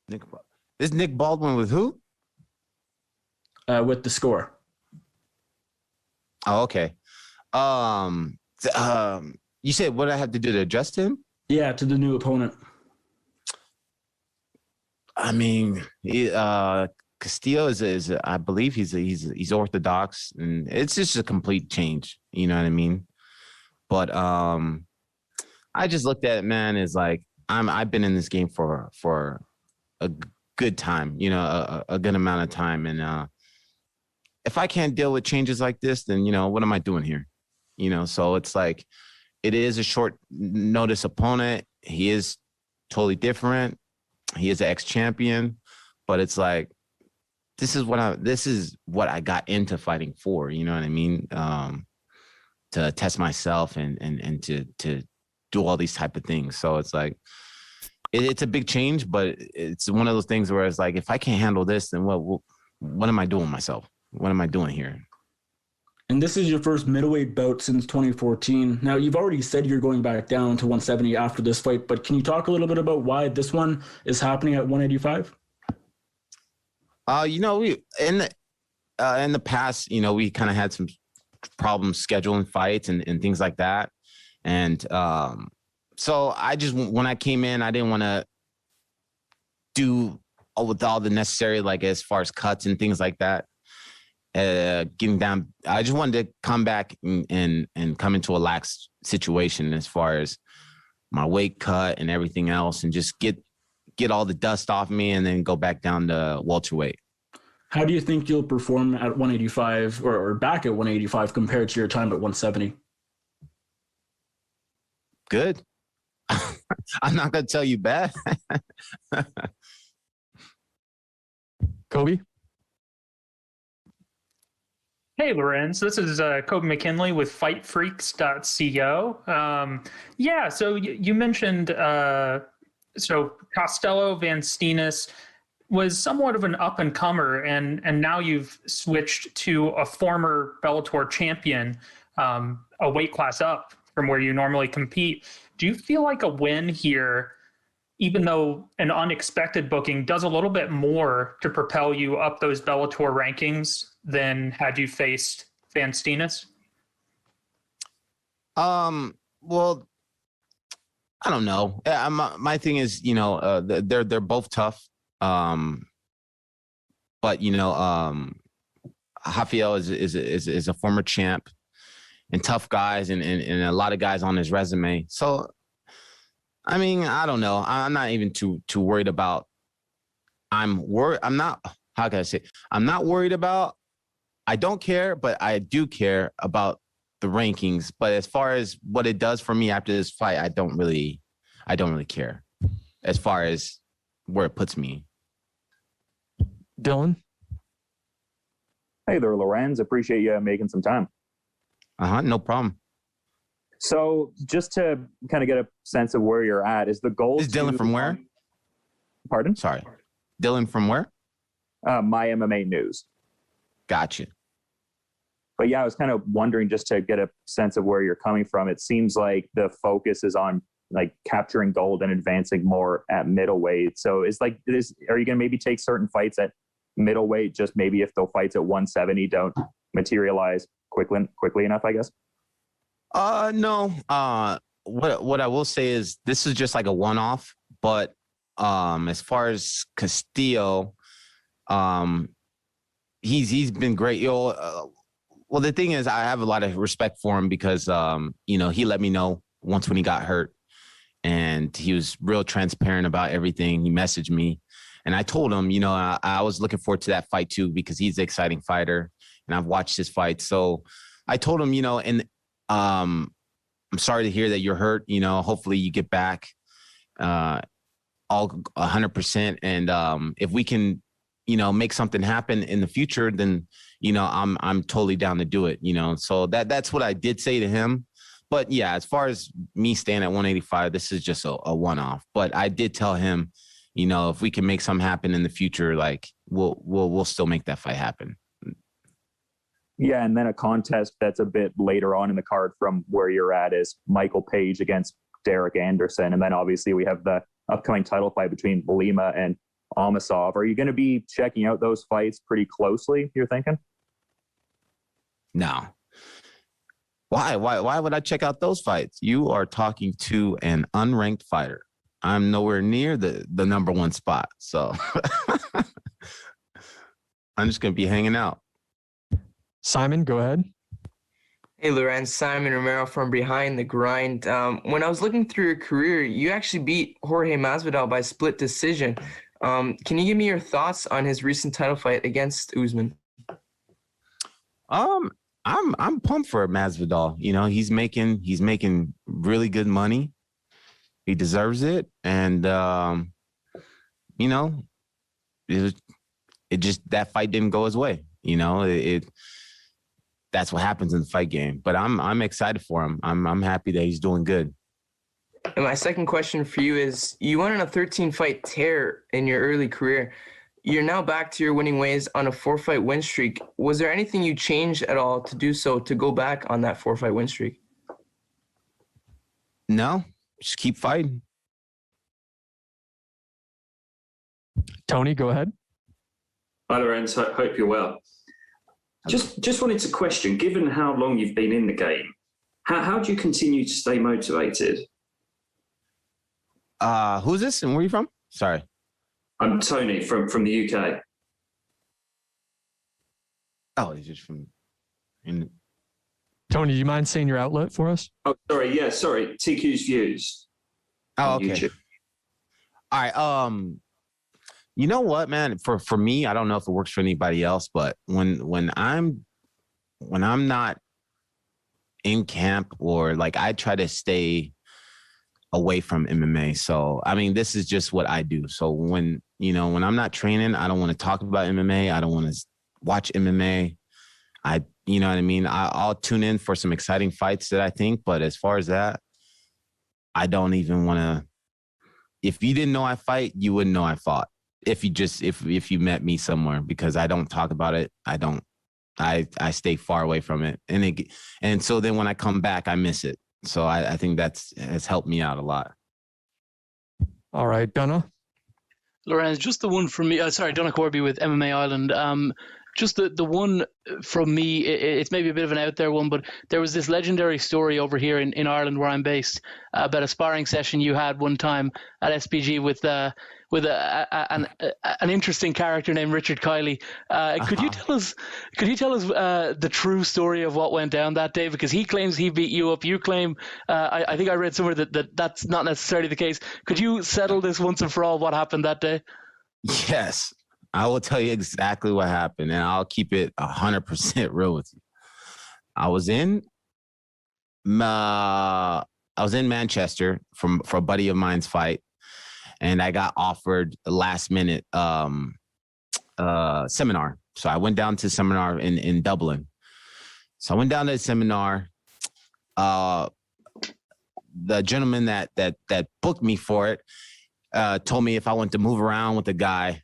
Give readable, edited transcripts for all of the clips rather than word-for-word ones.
Nick, is Nick Baldwin with who? With the score. Oh, okay. You said what I have to do to adjust him? Yeah, to the new opponent. I mean, Castillo is I believe he's orthodox, and it's just a complete change. You know what I mean? But I just looked at it, man. Is like I've been in this game for a good time, you know, a good amount of time, and if I can't deal with changes like this, then you know what am I doing here? You know, so it's like it is a short notice opponent. He is totally different. He is an ex-champion, but it's like this is what I got into fighting for. You know what I mean? To test myself and to do all these type of things. So it's like it's a big change, but it's one of those things where it's like if I can't handle this, then what am I doing with myself? What am I doing here? And this is your first middleweight bout since 2014. Now, you've already said you're going back down to 170 after this fight, but can you talk a little bit about why this one is happening at 185? You know, we in the past, you know, we kind of had some problems scheduling fights and things like that. And so when I came in, I didn't want to do with all the necessary, like as far as cuts and things like that. Getting down, I just wanted to come back and come into a lax situation as far as my weight cut and everything else, and just get all the dust off me and then go back down to welterweight. How do you think you'll perform at 185 or back at 185 compared to your time at 170? Good. I'm not going to tell you bad. Kobe? Hey, Lorenz. This is Kobe McKinley with FightFreaks.co. So you mentioned so Costello Van Steenis was somewhat of an up-and-comer, and now you've switched to a former Bellator champion, a weight class up from where you normally compete. Do you feel like a win here, even though an unexpected booking does a little bit more to propel you up those Bellator rankings than had you faced Van Steenis? Well, I don't know. My thing is, you know, they're both tough. But you know, Rafael is a former champ and tough guys and a lot of guys on his resume. So, I mean, I don't know. I'm not even too worried about. I'm not. How can I say? I'm not worried about. I don't care, but I do care about the rankings. But as far as what it does for me after this fight, I don't really care as far as where it puts me. Dylan? Hey there, Lorenz. Appreciate you making some time. No problem. So just to kind of get a sense of where you're at, is the goal... Is Dylan from where? Pardon? Sorry. Dylan from where? My MMA News. Gotcha. But yeah, I was kind of wondering just to get a sense of where you're coming from. It seems like the focus is on like capturing gold and advancing more at middleweight. So are you going to maybe take certain fights at middleweight, just maybe if the fights at 170 don't materialize quickly enough, I guess? No. What I will say is this is just like a one-off, but as far as Castillo, he's been great. Well, the thing is, I have a lot of respect for him because you know, he let me know once when he got hurt, and he was real transparent about everything. He messaged me, and I told him, you know, I was looking forward to that fight too because he's an exciting fighter, and I've watched his fight. So I told him, you know, and I'm sorry to hear that you're hurt. You know, hopefully you get back all 100%, and if we can, you know, make something happen in the future, then, you know, I'm totally down to do it, you know. So that's what I did say to him. But yeah, as far as me staying at 185, this is just a one-off. But I did tell him, you know, if we can make something happen in the future, like we'll still make that fight happen. Yeah, and then a contest that's a bit later on in the card from where you're at is Michael Page against Derek Anderson. And then obviously we have the upcoming title fight between Lima and Amosov. Are you going to be checking out those fights pretty closely, you're thinking? No. Why would I check out those fights? You are talking to an unranked fighter. I'm nowhere near the number one spot. So I'm just going to be hanging out. Simon, go ahead. Hey, Lorenz, Simon Romero from Behind the Grind. When I was looking through your career, you actually beat Jorge Masvidal by split decision. Can you give me your thoughts on his recent title fight against Usman? I'm pumped for Masvidal. You know, he's making really good money. He deserves it, and you know, it just that fight didn't go his way. You know, that's what happens in the fight game. But I'm excited for him. I'm happy that he's doing good. And my second question for you is: you went on a 13-fight tear in your early career. You're now back to your winning ways on a 4-fight win streak. Was there anything you changed at all to do so, to go back on that 4-fight win streak? No, just keep fighting. Tony, go ahead. Hi, Lorenz. Hope you're well. Just wanted to question, given how long you've been in the game, how do you continue to stay motivated? Who's this and where are you from? Sorry. I'm Tony from the UK. Oh, he's just from. Tony, do you mind saying your outlet for us? Oh, sorry. Yeah, sorry. TQ's Views. Oh, okay. YouTube. All right. You know what, man? For me, I don't know if it works for anybody else, but when I'm not in camp, or like, I try to stay away from MMA. So, I mean, this is just what I do. So when I'm not training, I don't want to talk about MMA. I don't want to watch MMA. You know what I mean? I'll tune in for some exciting fights that I think, but as far as that, I don't even want to. If you didn't know I fight, you wouldn't know I fought. If you met me somewhere, because I don't talk about it. I stay far away from it. And so then when I come back, I miss it. So I think has helped me out a lot. All right, Donna. Lorenz, just the one from me. Donna Corby with MMA Ireland. Just the one from me, it's maybe a bit of an out there one, but there was this legendary story over here in Ireland where I'm based about a sparring session you had one time at SPG with an interesting character named Richard Kiley. Could you tell us the true story of what went down that day? Because he claims he beat you up. You claim, I think I read somewhere that's not necessarily the case. Could you settle this once and for all, what happened that day? Yes, I will tell you exactly what happened, and I'll keep it 100% real with you. I was in Manchester for a buddy of mine's fight, and I got offered a last minute seminar. So I went down to seminar in Dublin. So I went down to the seminar. The gentleman that booked me for it told me if I wanted to move around with the guy.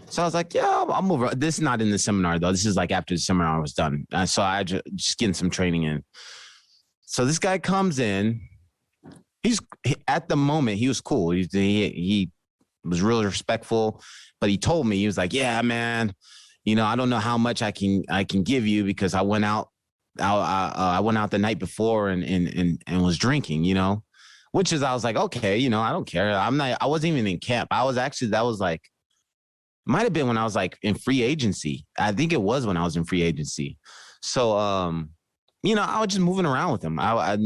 So I was like, yeah, I'll move around. This is not in the seminar, though. This is like after the seminar was done. So I just getting some training in. So this guy comes in. At the moment, he was cool. He was really respectful, but he told me, he was like, yeah, man, I don't know how much I can give you, because I went out the night before and was drinking, which is, I was like, okay, I don't care. I wasn't even in camp. Might have been when I was like in free agency. I think it was when I was in free agency. So, I was just moving around with him.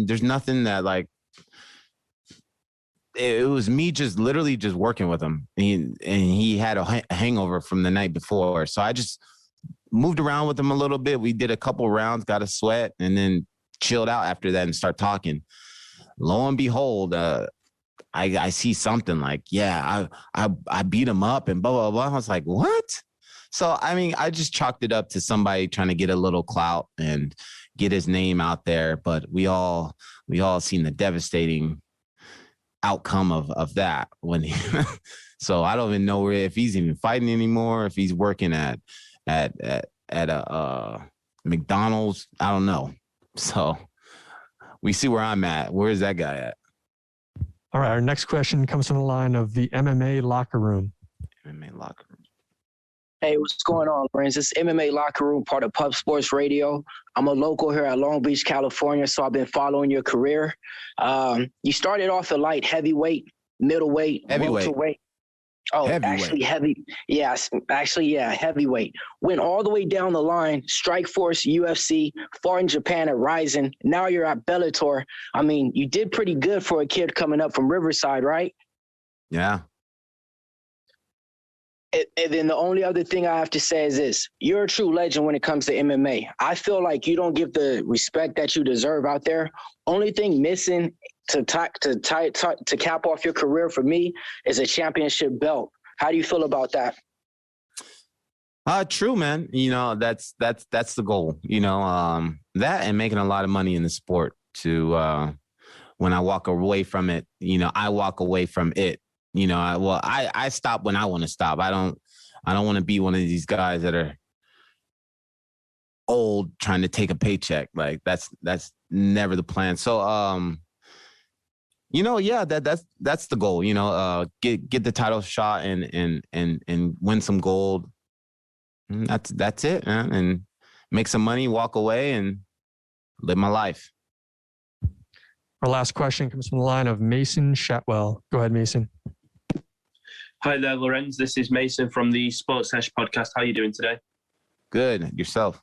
There's nothing that like, it was me just literally just working with him. And he had a hangover from the night before. So I just moved around with him a little bit. We did a couple rounds, got a sweat, and then chilled out after that and start talking. Lo and behold, I see something like, yeah, I beat him up and blah, blah, blah. I was like, what? So, I mean, I just chalked it up to somebody trying to get a little clout and get his name out there. But we all seen the devastating outcome of that so I don't even know if he's even fighting anymore, if he's working at a McDonald's. I don't know. So we see where I'm at. Where is that guy at? All right, our next question comes from the line of the MMA Locker Room. MMA Hey, what's going on, Lorenz? It's MMA Locker Room, part of Pub Sports Radio. I'm a local here at Long Beach, California, so I've been following your career. You started off at light heavyweight, middleweight, welterweight. Oh, heavyweight. Heavyweight. Went all the way down the line, Strikeforce, UFC, fought in Japan at Ryzen. Now you're at Bellator. I mean, you did pretty good for a kid coming up from Riverside, right? Yeah. And then the only other thing I have to say is this. You're a true legend when it comes to MMA. I feel like you don't give the respect that you deserve out there. Only thing missing to cap off your career for me is a championship belt. How do you feel about that? True, man. You know, that's the goal. You know, that and making a lot of money in the sport to when I walk away from it, you know, I walk away from it. You know, I stop when I want to stop. I don't want to be one of these guys that are old trying to take a paycheck. Like that's never the plan. So, you know, yeah, that's the goal. You know, get the title shot and win some gold. That's it, man. And make some money, walk away, and live my life. Our last question comes from the line of Mason Shatwell. Go ahead, Mason. Hi there, Lorenz. This is Mason from the Sports Sesh podcast. How are you doing today? Good. Yourself?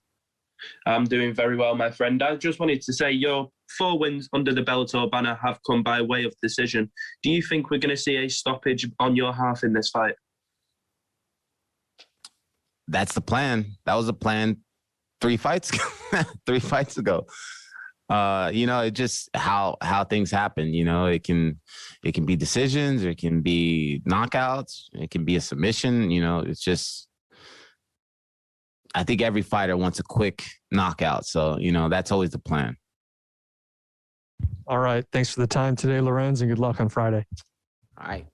I'm doing very well, my friend. I just wanted to say your 4 wins under the Bellator banner have come by way of decision. Do you think we're going to see a stoppage on your half in this fight? That's the plan. That was the plan 3 fights ago. You know, it just how things happen. You know, it can be decisions, or it can be knockouts, it can be a submission. You know, it's just, I think every fighter wants a quick knockout. So, you know, that's always the plan. All right. Thanks for the time today, Lorenz, and good luck on Friday. All right.